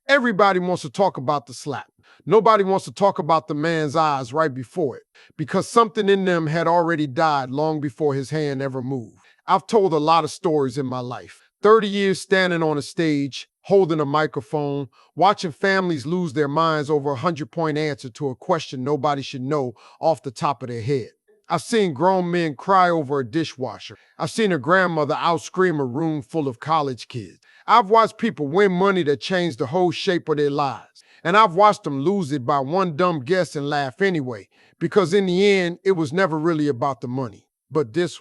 Everybody wants to talk about the slap. Nobody wants to talk about the man's eyes right before it, because something in them had already died long before his hand ever moved. I've told a lot of stories in my life. 30 years standing on a stage, holding a microphone, watching families lose their minds over a 100-point answer to a question nobody should know off the top of their head. I've seen grown men cry over a dishwasher. I've seen a grandmother outscream a room full of college kids. I've watched people win money that changed the whole shape of their lives. And I've watched them lose it by one dumb guess and laugh anyway, because in the end, it was never really about the money. But this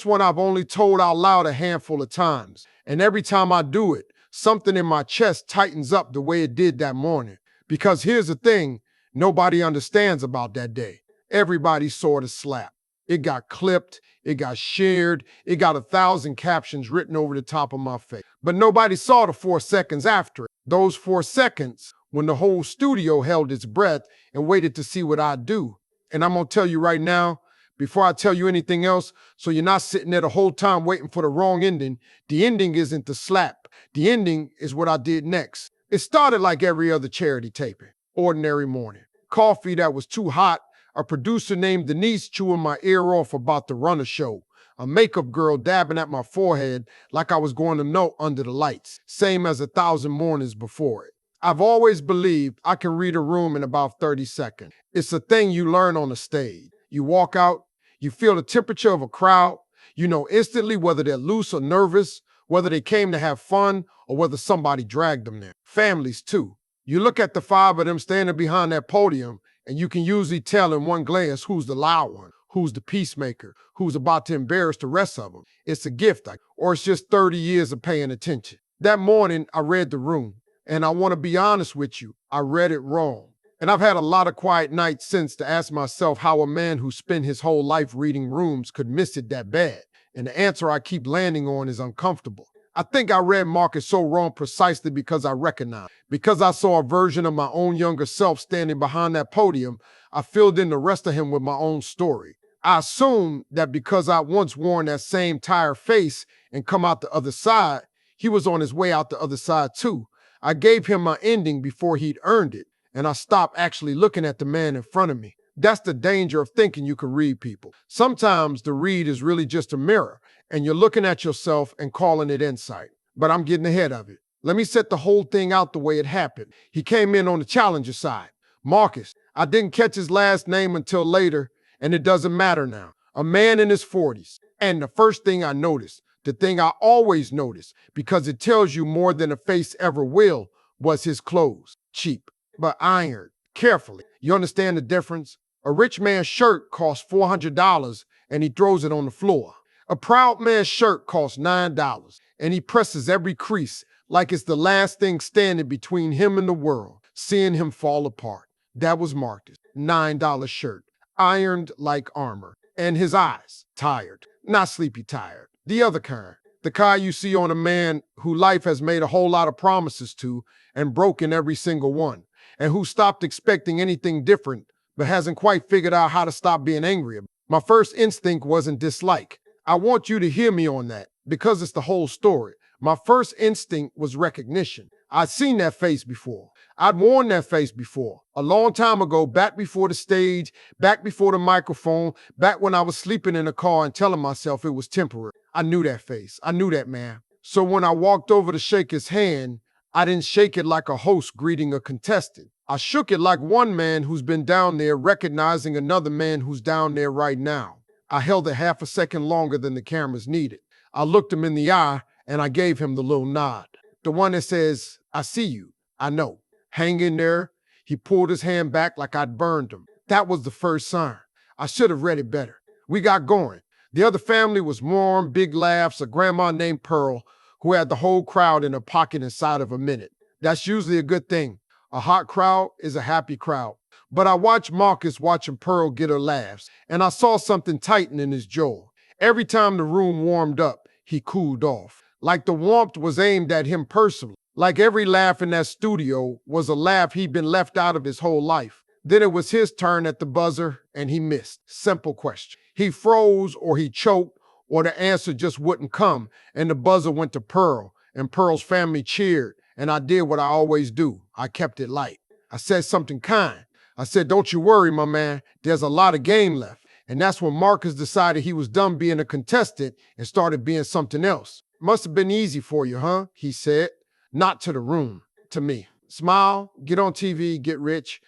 one I've only told out loud a handful of times. And every time I do it, something in my chest tightens up the way it did that morning. Because here's the thing nobody understands about that day. Everybody saw the slap. It got clipped, it got shared, it got 1,000 captions written over the top of my face. But nobody saw the 4 seconds after it. Those 4 seconds when the whole studio held its breath and waited to see what I'd do. And I'm gonna tell you right now, before I tell you anything else, so you're not sitting there the whole time waiting for the wrong ending, the ending isn't the slap. The ending is what I did next. It started like every other charity taping. Ordinary morning. Coffee that was too hot, a producer named Denise chewing my ear off about to run a show, a makeup girl dabbing at my forehead like I was going to melt under the lights, same as 1,000 mornings before it. I've always believed I can read a room in about 30 seconds. It's a thing you learn on the stage. You walk out, you feel the temperature of a crowd, you know instantly whether they're loose or nervous, whether they came to have fun or whether somebody dragged them there. Families too. You look at the 5 of them standing behind that podium and you can usually tell in one glance who's the loud one, who's the peacemaker, who's about to embarrass the rest of them. It's a gift, or it's just 30 years of paying attention. That morning, I read the room, and I want to be honest with you, I read it wrong. And I've had a lot of quiet nights since to ask myself how a man who spent his whole life reading rooms could miss it that bad. And the answer I keep landing on is uncomfortable. I think I read Marcus so wrong precisely because I recognize. Because I saw a version of my own younger self standing behind that podium, I filled in the rest of him with my own story. I assumed that because I once worn that same tired face and come out the other side, he was on his way out the other side too. I gave him my ending before he'd earned it, and I stopped actually looking at the man in front of me. That's the danger of thinking you can read people. Sometimes the read is really just a mirror, and you're looking at yourself and calling it insight. But I'm getting ahead of it. Let me set the whole thing out the way it happened. He came in on the challenger side. Marcus. I didn't catch his last name until later, and it doesn't matter now. A man in his 40s. And the first thing I noticed, the thing I always notice, because it tells you more than a face ever will, was his clothes. Cheap, but ironed, carefully. You understand the difference? A rich man's shirt costs $400, and he throws it on the floor. A proud man's shirt costs $9, and he presses every crease like it's the last thing standing between him and the world, seeing him fall apart. That was Marcus. $9 shirt, ironed like armor. And his eyes, tired. Not sleepy tired. The other kind. The kind you see on a man who life has made a whole lot of promises to and broken every single one, and who stopped expecting anything different but hasn't quite figured out how to stop being angry. My first instinct wasn't dislike. I want you to hear me on that, because it's the whole story. My first instinct was recognition. I'd seen that face before. I'd worn that face before. A long time ago, back before the stage, back before the microphone, back when I was sleeping in a car and telling myself it was temporary. I knew that face. I knew that man. So when I walked over to shake his hand, I didn't shake it like a host greeting a contestant. I shook it like one man who's been down there recognizing another man who's down there right now. I held it half a second longer than the cameras needed. I looked him in the eye and I gave him the little nod. The one that says, I see you, I know. Hang in there. He pulled his hand back like I'd burned him. That was the first sign. I should have read it better. We got going. The other family was warm, big laughs, a grandma named Pearl, who had the whole crowd in her pocket inside of a minute. That's usually a good thing. A hot crowd is a happy crowd. But I watched Marcus watching Pearl get her laughs, and I saw something tighten in his jaw. Every time the room warmed up, he cooled off. Like the warmth was aimed at him personally. Like every laugh in that studio was a laugh he'd been left out of his whole life. Then it was his turn at the buzzer, and he missed. Simple question. He froze, or he choked, or the answer just wouldn't come, and the buzzer went to Pearl, and Pearl's family cheered, and I did what I always do. I kept it light. I said something kind. I said, don't you worry, my man. There's a lot of game left. And that's when Marcus decided he was done being a contestant and started being something else. Must have been easy for you, huh? He said. Not to the room, to me. Smile, get on TV, get rich.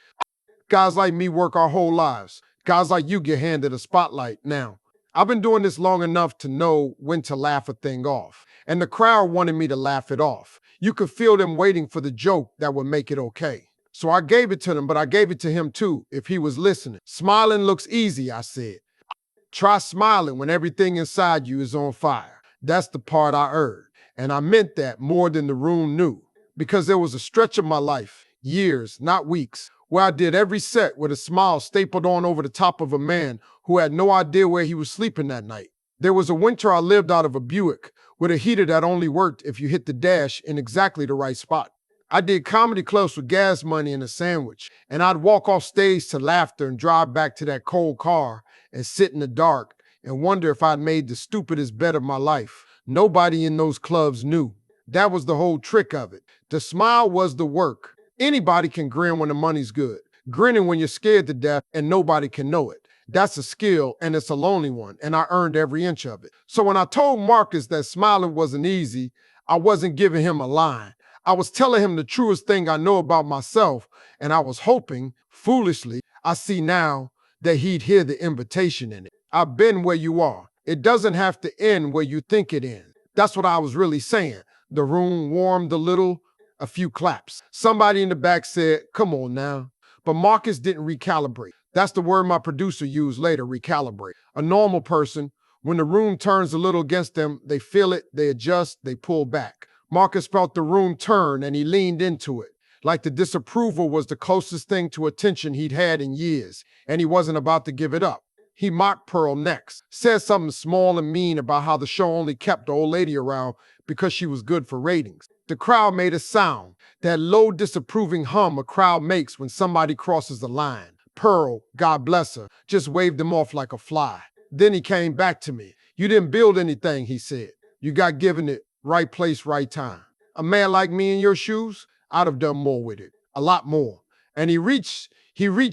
Guys like me work our whole lives. Guys like you get handed a spotlight now. I've been doing this long enough to know when to laugh a thing off. And the crowd wanted me to laugh it off. You could feel them waiting for the joke that would make it okay. So I gave it to them, but I gave it to him too, if he was listening. Smiling looks easy, I said. Try smiling when everything inside you is on fire. That's the part I heard. And I meant that more than the room knew. Because there was a stretch of my life, years, not weeks, where I did every set with a smile stapled on over the top of a man who had no idea where he was sleeping that night. There was a winter I lived out of a Buick with a heater that only worked if you hit the dash in exactly the right spot. I did comedy clubs with gas money and a sandwich, and I'd walk off stage to laughter and drive back to that cold car and sit in the dark and wonder if I'd made the stupidest bet of my life. Nobody in those clubs knew. That was the whole trick of it. The smile was the work. Anybody can grin when the money's good. Grinning when you're scared to death and nobody can know it. That's a skill, and it's a lonely one, and I earned every inch of it. So when I told Marcus that smiling wasn't easy, I wasn't giving him a line. I was telling him the truest thing I know about myself, and I was hoping, foolishly, I see now, that he'd hear the invitation in it. I've been where you are. It doesn't have to end where you think it ends. That's what I was really saying. The room warmed a little, a few claps. Somebody in the back said, come on now. But Marcus didn't recalibrate. That's the word my producer used later, recalibrate. A normal person, when the room turns a little against them, they feel it, they adjust, they pull back. Marcus felt the room turn and he leaned into it, like the disapproval was the closest thing to attention he'd had in years, and he wasn't about to give it up. He mocked Pearl next, said something small and mean about how the show only kept the old lady around because she was good for ratings. The crowd made a sound, that low disapproving hum a crowd makes when somebody crosses the line. Pearl, God bless her, just waved him off like a fly. Then he came back to me. You didn't build anything, he said. You got given it. Right place, right time. A man like me in your shoes, I'd have done more with it, a lot more. And he reached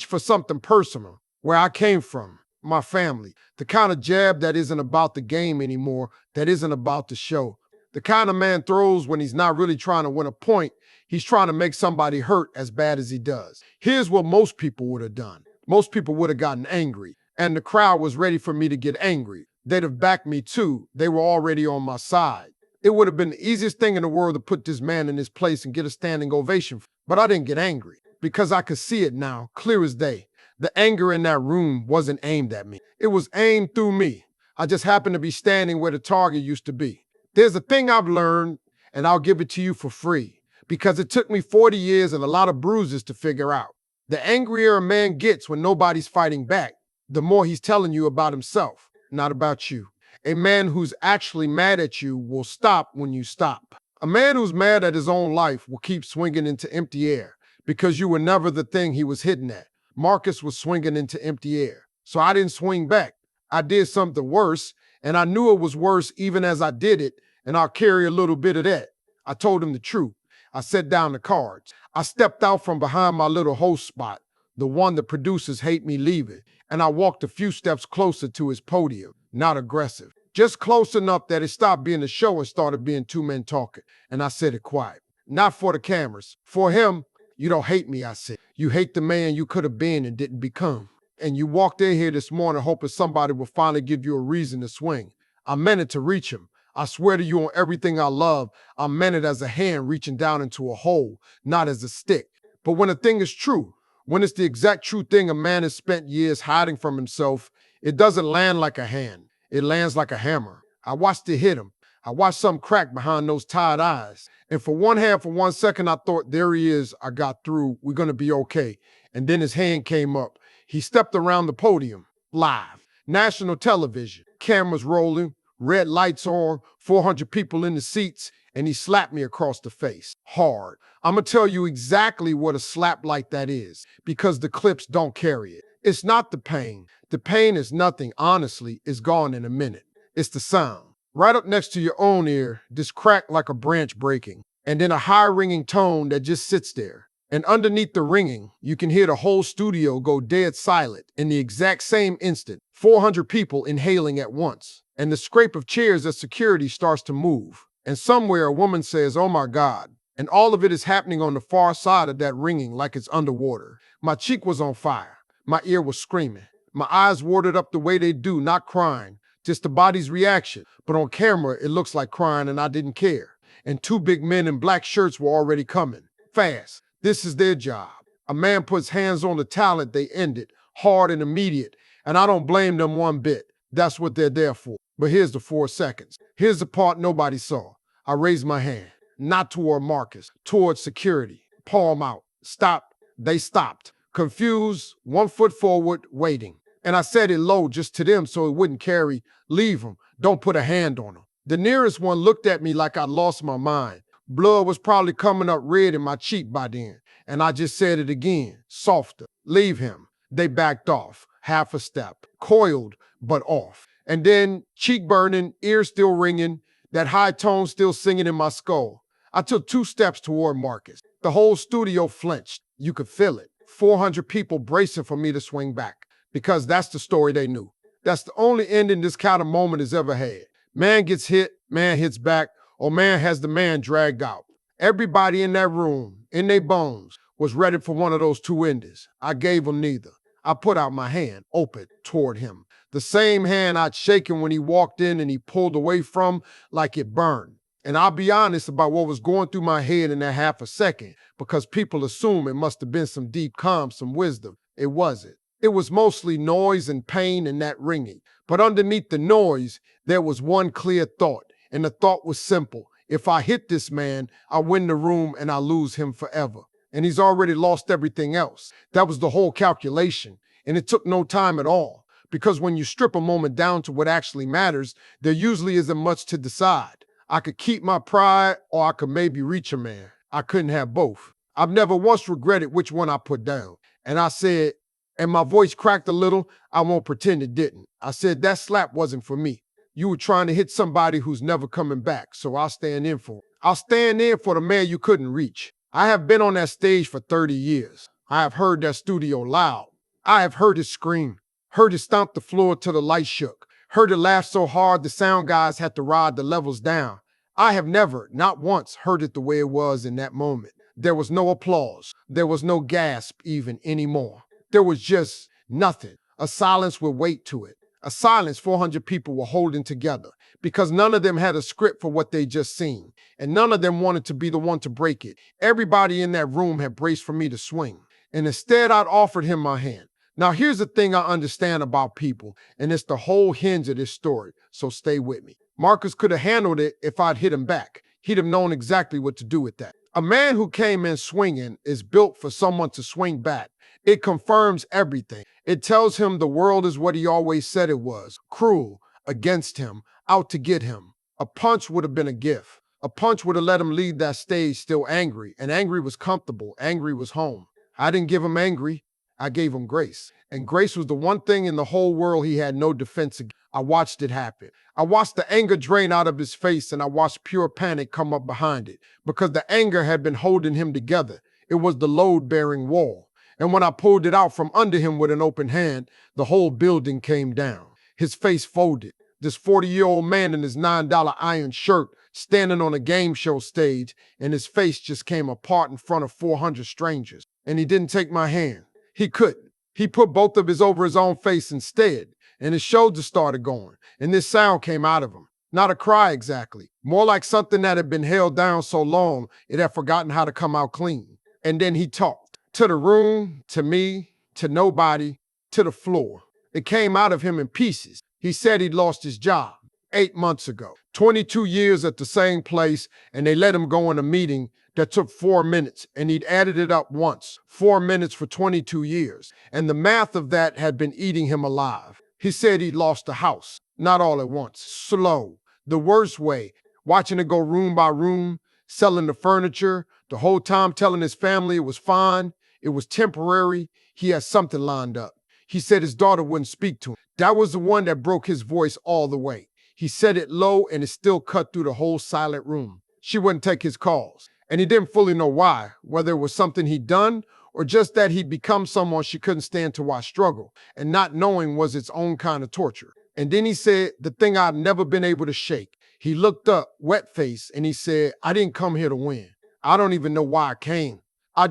for something personal, where I came from, my family, the kind of jab that isn't about the game anymore, that isn't about the show. The kind of man throws when he's not really trying to win a point, he's trying to make somebody hurt as bad as he does. Here's what most people would have done. Most people would have gotten angry, and the crowd was ready for me to get angry. They'd have backed me too. They were already on my side. It would have been the easiest thing in the world to put this man in his place and get a standing ovation. But I didn't get angry because I could see it now, clear as day. The anger in that room wasn't aimed at me. It was aimed through me. I just happened to be standing where the target used to be. There's a thing I've learned, and I'll give it to you for free because it took me 40 years and a lot of bruises to figure out. The angrier a man gets when nobody's fighting back, the more he's telling you about himself, not about you. A man who's actually mad at you will stop when you stop. A man who's mad at his own life will keep swinging into empty air because you were never the thing he was hitting at. Marcus was swinging into empty air. So I didn't swing back. I did something worse, and I knew it was worse even as I did it, and I'll carry a little bit of that. I told him the truth. I set down the cards. I stepped out from behind my little host spot, the one the producers hate me leaving, and I walked a few steps closer to his podium. Not aggressive, just close enough that it stopped being a show and started being two men talking. And I said it quiet. Not for the cameras. For him, you don't hate me, I said. You hate the man you could have been and didn't become. And you walked in here this morning hoping somebody will finally give you a reason to swing. I meant it to reach him. I swear to you on everything I love, I meant it as a hand reaching down into a hole, not as a stick. But when a thing is true, when it's the exact true thing a man has spent years hiding from himself, it doesn't land like a hand. It lands like a hammer. I watched it hit him. I watched something crack behind those tired eyes. And for 1 second, I thought, there he is. I got through. We're going to be okay. And then his hand came up. He stepped around the podium. Live. National television. Cameras rolling. Red lights on. 400 people in the seats. And he slapped me across the face. Hard. I'm going to tell you exactly what a slap like that is. Because the clips don't carry it. It's not the pain. The pain is nothing, honestly, it's gone in a minute. It's the sound. Right up next to your own ear, this crack like a branch breaking. and then a high ringing tone that just sits there. And underneath the ringing, you can hear the whole studio go dead silent in the exact same instant. 400 people inhaling at once. And the scrape of chairs as security starts to move. And somewhere a woman says, "Oh my God." And all of it is happening on the far side of that ringing like it's underwater. My cheek was on fire. My ear was screaming. My eyes watered up the way they do, not crying, just the body's reaction. But on camera, it looks like crying and I didn't care. And two big men in black shirts were already coming. Fast. This is their job. A man puts hands on the talent they ended, hard and immediate, and I don't blame them one bit. That's what they're there for. But here's the 4 seconds. Here's the part nobody saw. I raised my hand, not toward Marcus, toward security. Palm out. Stop. They stopped. Confused, 1 foot forward, waiting. And I said it low just to them so it wouldn't carry. Leave them. Don't put a hand on them. The nearest one looked at me like I'd lost my mind. Blood was probably coming up red in my cheek by then. And I just said it again, softer. Leave him. They backed off, half a step, coiled, but off. And then, cheek burning, ear still ringing, that high tone still singing in my skull. I took 2 steps toward Marcus. The whole studio flinched. You could feel it. 400 people bracing for me to swing back. Because that's the story they knew. That's the only ending this kind of moment has ever had. Man gets hit, man hits back, or man has the man dragged out. Everybody in that room, in their bones, was ready for one of those 2 endings. I gave them neither. I put out my hand, open, toward him. The same hand I'd shaken when he walked in and he pulled away from like it burned. And I'll be honest about what was going through my head in that half a second, because people assume it must have been some deep calm, some wisdom. It wasn't. It was mostly noise and pain and that ringing. But underneath the noise, there was one clear thought. And the thought was simple. If I hit this man, I win the room and I lose him forever. And he's already lost everything else. That was the whole calculation. And it took no time at all. Because when you strip a moment down to what actually matters, there usually isn't much to decide. I could keep my pride or I could maybe reach a man. I couldn't have both. I've never once regretted which one I put down. And I said, and my voice cracked a little, I won't pretend it didn't. I said, that slap wasn't for me. You were trying to hit somebody who's never coming back, so I'll stand in for him. I'll stand in for the man you couldn't reach. I have been on that stage for 30 years. I have heard that studio loud. I have heard it scream, heard it stomp the floor till the light shook, heard it laugh so hard the sound guys had to ride the levels down. I have never, not once, heard it the way it was in that moment. There was no applause. There was no gasp even anymore. There was just nothing, a silence with weight to it. A silence 400 people were holding together because none of them had a script for what they just seen, and none of them wanted to be the one to break it. Everybody in that room had braced for me to swing, and instead I'd offered him my hand. Now here's the thing I understand about people, and it's the whole hinge of this story, so stay with me. Marcus could have handled it if I'd hit him back. He'd have known exactly what to do with that. A man who came in swinging is built for someone to swing back. It confirms everything. It tells him the world is what he always said it was, cruel, against him, out to get him. A punch would have been a gift. A punch would have let him leave that stage still angry, and angry was comfortable, angry was home. I didn't give him angry, I gave him grace. And grace was the one thing in the whole world he had no defense against. I watched it happen. I watched the anger drain out of his face, and I watched pure panic come up behind it, because the anger had been holding him together. It was the load-bearing wall. And when I pulled it out from under him with an open hand, the whole building came down. His face folded. This 40-year-old man in his $9 iron shirt standing on a game show stage, and his face just came apart in front of 400 strangers. And he didn't take my hand. He couldn't. He put both of his over his own face instead, and his shoulders started going, and this sound came out of him. Not a cry exactly, more like something that had been held down so long it had forgotten how to come out clean. And then he talked. To the room, to me, to nobody, to the floor. It came out of him in pieces. He said he'd lost his job 8 months ago. 22 years at the same place, and they let him go in a meeting that took 4 minutes, and he'd added it up once. 4 minutes for 22 years. And the math of that had been eating him alive. He said he'd lost the house. Not all at once. Slow. The worst way. Watching it go room by room, selling the furniture, the whole time telling his family it was fine. It was temporary. He had something lined up. He said his daughter wouldn't speak to him. That was the one that broke his voice all the way. He said it low and it still cut through the whole silent room. She wouldn't take his calls. And he didn't fully know why, whether it was something he'd done or just that he'd become someone she couldn't stand to watch struggle, and not knowing was its own kind of torture. And then he said the thing I'd never been able to shake. He looked up, wet-faced, and he said, I didn't come here to win. I don't even know why I came. I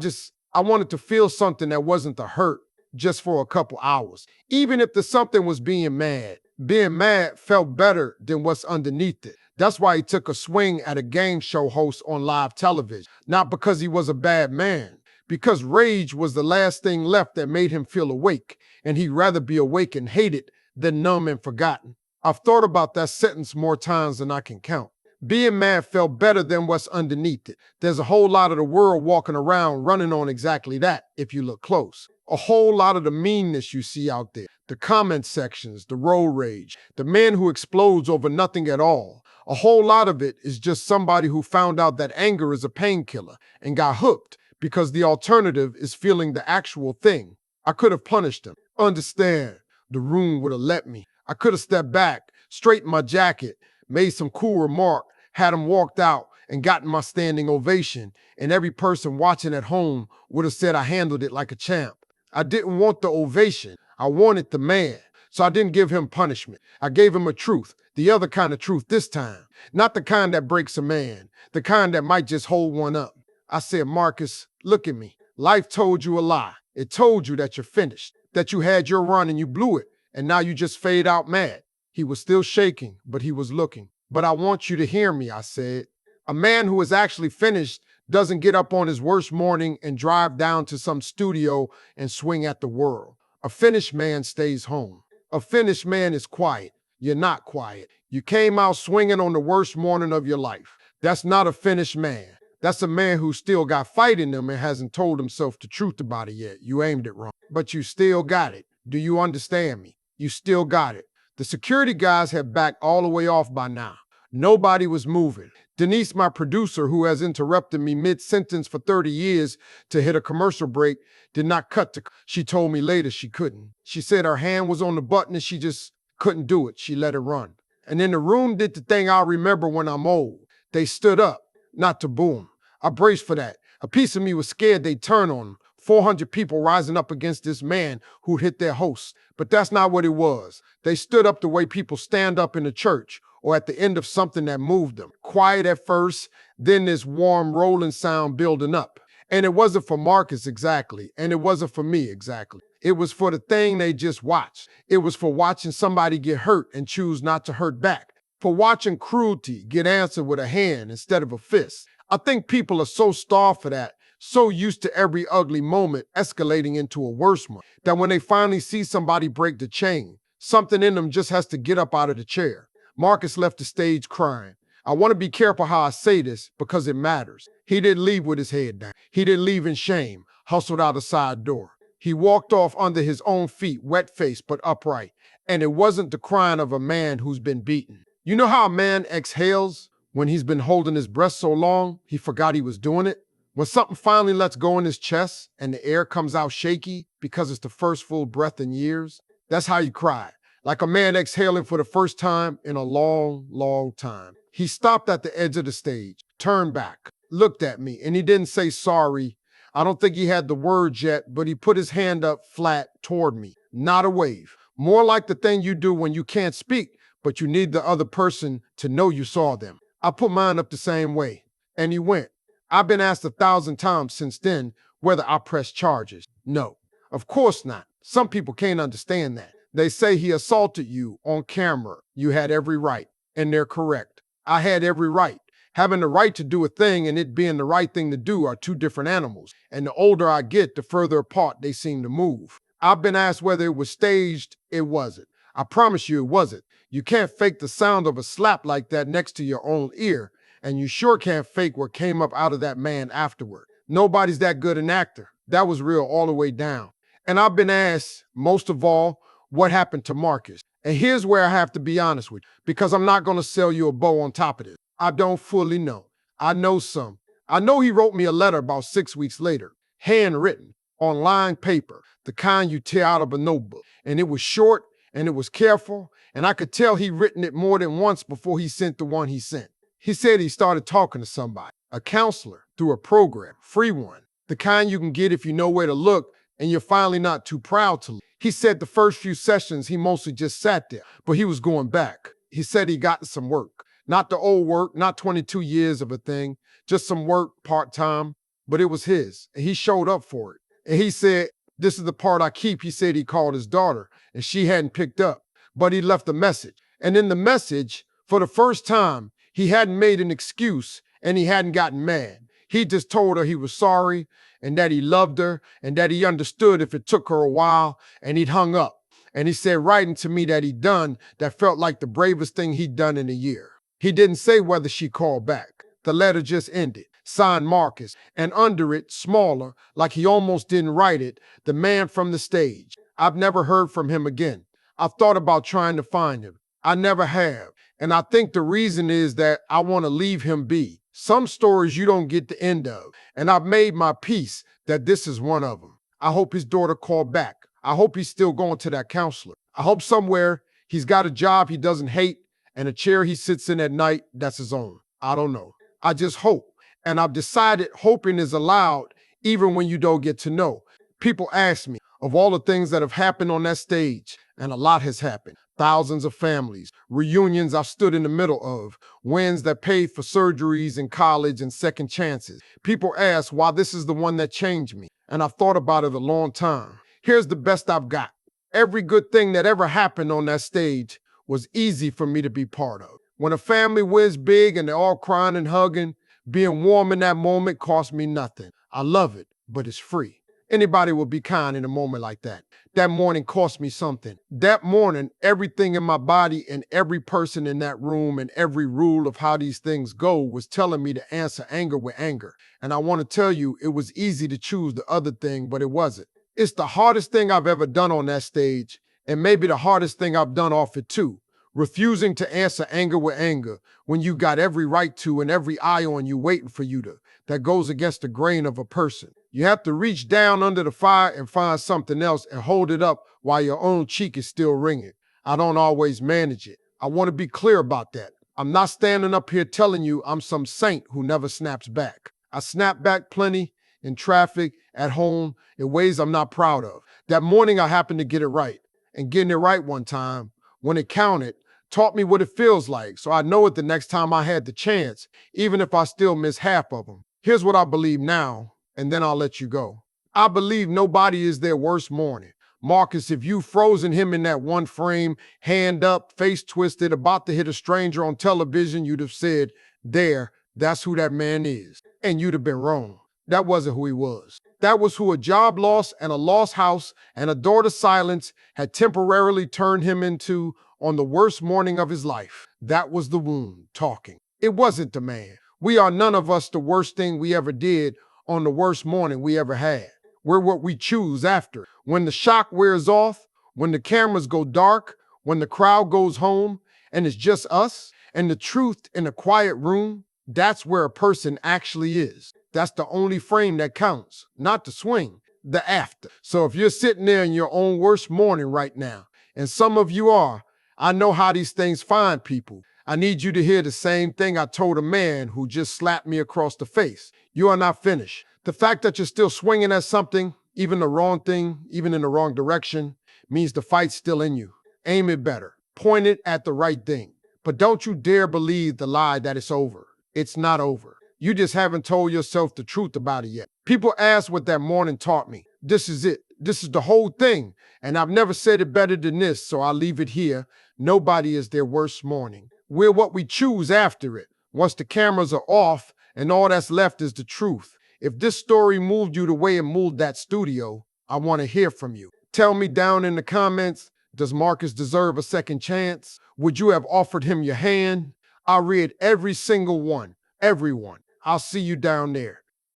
wanted to feel something that wasn't the hurt just for a couple hours. Even if the something was being mad. Being mad felt better than what's underneath it. That's why he took a swing at a game show host on live television. Not because he was a bad man, because rage was the last thing left that made him feel awake, and he'd rather be awake and hated than numb and forgotten. I've thought about that sentence more times than I can count. Being mad felt better than what's underneath it. There's a whole lot of the world walking around running on exactly that if you look close. A whole lot of the meanness you see out there, the comment sections, the road rage, the man who explodes over nothing at all. A whole lot of it is just somebody who found out that anger is a painkiller and got hooked because the alternative is feeling the actual thing. I could have punished him. Understand, the room would have let me. I could have stepped back, straightened my jacket, made some cool remark, had him walked out and gotten my standing ovation, and every person watching at home would have said I handled it like a champ. I didn't want the ovation. I wanted the man. So I didn't give him punishment. I gave him a truth, the other kind of truth this time. Not the kind that breaks a man, the kind that might just hold one up. I said, Marcus, look at me. Life told you a lie. It told you that you're finished, that you had your run and you blew it, and now you just fade out mad. He was still shaking, but he was looking. But I want you to hear me, I said. A man who is actually finished doesn't get up on his worst morning and drive down to some studio and swing at the world. A finished man stays home. A finished man is quiet. You're not quiet. You came out swinging on the worst morning of your life. That's not a finished man. That's a man who still got fight in him and hasn't told himself the truth about it yet. You aimed it wrong, but you still got it. Do you understand me? You still got it. The security guys had backed all the way off by now. Nobody was moving. Denise, my producer, who has interrupted me mid-sentence for 30 years to hit a commercial break, did not cut to. She told me later she couldn't. She said her hand was on the button and she just couldn't do it. She let it run. And then the room did the thing I'll remember when I'm old. They stood up, not to boo him. I braced for that. A piece of me was scared they'd turn on him. 400 people rising up against this man who'd hit their host. But that's not what it was. They stood up the way people stand up in a church or at the end of something that moved them. Quiet at first, then this warm rolling sound building up. And it wasn't for Marcus exactly, and it wasn't for me exactly. It was for the thing they just watched. It was for watching somebody get hurt and choose not to hurt back. For watching cruelty get answered with a hand instead of a fist. I think people are so starved for that, so used to every ugly moment escalating into a worse one, that when they finally see somebody break the chain, something in them just has to get up out of the chair. Marcus left the stage crying. I want to be careful how I say this because it matters. He didn't leave with his head down. He didn't leave in shame, hustled out a side door. He walked off under his own feet, wet-faced but upright. And it wasn't the crying of a man who's been beaten. You know how a man exhales when he's been holding his breath so long he forgot he was doing it? When something finally lets go in his chest and the air comes out shaky because it's the first full breath in years? That's how you cry. Like a man exhaling for the first time in a long, long time. He stopped at the edge of the stage, turned back, looked at me, and he didn't say sorry. I don't think he had the words yet, but he put his hand up flat toward me. Not a wave. More like the thing you do when you can't speak, but you need the other person to know you saw them. I put mine up the same way, and he went. I've been asked 1,000 times since then whether I press charges. No, of course not. Some people can't understand that. They say he assaulted you on camera. You had every right, and they're correct. I had every right. Having the right to do a thing and it being the right thing to do are two different animals, and the older I get, the further apart they seem to move. I've been asked whether it was staged. It wasn't. I promise you it wasn't. You can't fake the sound of a slap like that next to your own ear, and you sure can't fake what came up out of that man afterward. Nobody's that good an actor. That was real all the way down. And I've been asked, most of all, what happened to Marcus. And here's where I have to be honest with you, because I'm not going to sell you a bow on top of this. I don't fully know. I know some. I know he wrote me a letter about 6 weeks later, handwritten, on lined paper, the kind you tear out of a notebook. And it was short, and it was careful, and I could tell he'd written it more than once before he sent the one he sent. He said he started talking to somebody, a counselor, through a program, free one, the kind you can get if you know where to look and you're finally not too proud to look. He said the first few sessions he mostly just sat there, but he was going back. He said he got some work. Not the old work, not 22 years of a thing, just some work part-time, but it was his, and he showed up for it. And he said, this is the part I keep. He said he called his daughter, and she hadn't picked up, but he left a message. And in the message, for the first time, he hadn't made an excuse, and he hadn't gotten mad. He just told her he was sorry, and that he loved her, and that he understood if it took her a while, and he'd hung up. And he said writing to me that he'd done that felt like the bravest thing he'd done in a year. He didn't say whether she called back. The letter just ended. Signed Marcus, and under it, smaller, like he almost didn't write it, the man from the stage. I've never heard from him again. I've thought about trying to find him. I never have. And I think the reason is that I want to leave him be. Some stories you don't get the end of, and I've made my peace that this is one of them. I hope his daughter called back. I hope he's still going to that counselor. I hope somewhere he's got a job he doesn't hate and a chair he sits in at night that's his own. I don't know. I just hope. And I've decided hoping is allowed even when you don't get to know. People ask me of all the things that have happened on that stage, and a lot has happened. Thousands of families, reunions I've stood in the middle of, wins that paid for surgeries in college and second chances. People ask why this is the one that changed me, and I've thought about it a long time. Here's the best I've got. Every good thing that ever happened on that stage was easy for me to be part of. When a family wins big and they're all crying and hugging, being warm in that moment cost me nothing. I love it, but it's free. Anybody will be kind in a moment like that. That morning cost me something. That morning, everything in my body and every person in that room and every rule of how these things go was telling me to answer anger with anger. And I want to tell you, it was easy to choose the other thing, but it wasn't. It's the hardest thing I've ever done on that stage, and maybe the hardest thing I've done off it too. Refusing to answer anger with anger when you got every right to and every eye on you waiting for you to. That goes against the grain of a person. You have to reach down under the fire and find something else and hold it up while your own cheek is still ringing. I don't always manage it. I want to be clear about that. I'm not standing up here telling you I'm some saint who never snaps back. I snap back plenty in traffic, at home, in ways I'm not proud of. That morning I happened to get it right. And getting it right one time, when it counted, taught me what it feels like, so I know it the next time I had the chance, even if I still miss half of them. Here's what I believe now, and then I'll let you go. I believe nobody is their worst morning. Marcus, if you frozen him in that one frame, hand up, face twisted, about to hit a stranger on television, you'd have said, there, that's who that man is. And you'd have been wrong. That wasn't who he was. That was who a job loss and a lost house and a daughter's silence had temporarily turned him into on the worst morning of his life. That was the wound talking. It wasn't the man. We are none of us the worst thing we ever did on the worst morning we ever had. We're what we choose after. When the shock wears off, when the cameras go dark, when the crowd goes home, and it's just us and the truth in a quiet room, that's where a person actually is. That's the only frame that counts, not the swing, the after. So if you're sitting there in your own worst morning right now, and some of you are, I know how these things find people. I need you to hear the same thing I told a man who just slapped me across the face. You are not finished. The fact that you're still swinging at something, even the wrong thing, even in the wrong direction, means the fight's still in you. Aim it better. Point it at the right thing. But don't you dare believe the lie that it's over. It's not over. You just haven't told yourself the truth about it yet. People ask what that morning taught me. This is it. This is the whole thing. And I've never said it better than this, so I'll leave it here. Nobody is their worst morning. We're what we choose after it. Once the cameras are off and all that's left is the truth. If this story moved you the way it moved that studio, I want to hear from you. Tell me down in the comments, does Marcus deserve a second chance? Would you have offered him your hand? I read every single one, everyone. I'll see you down there.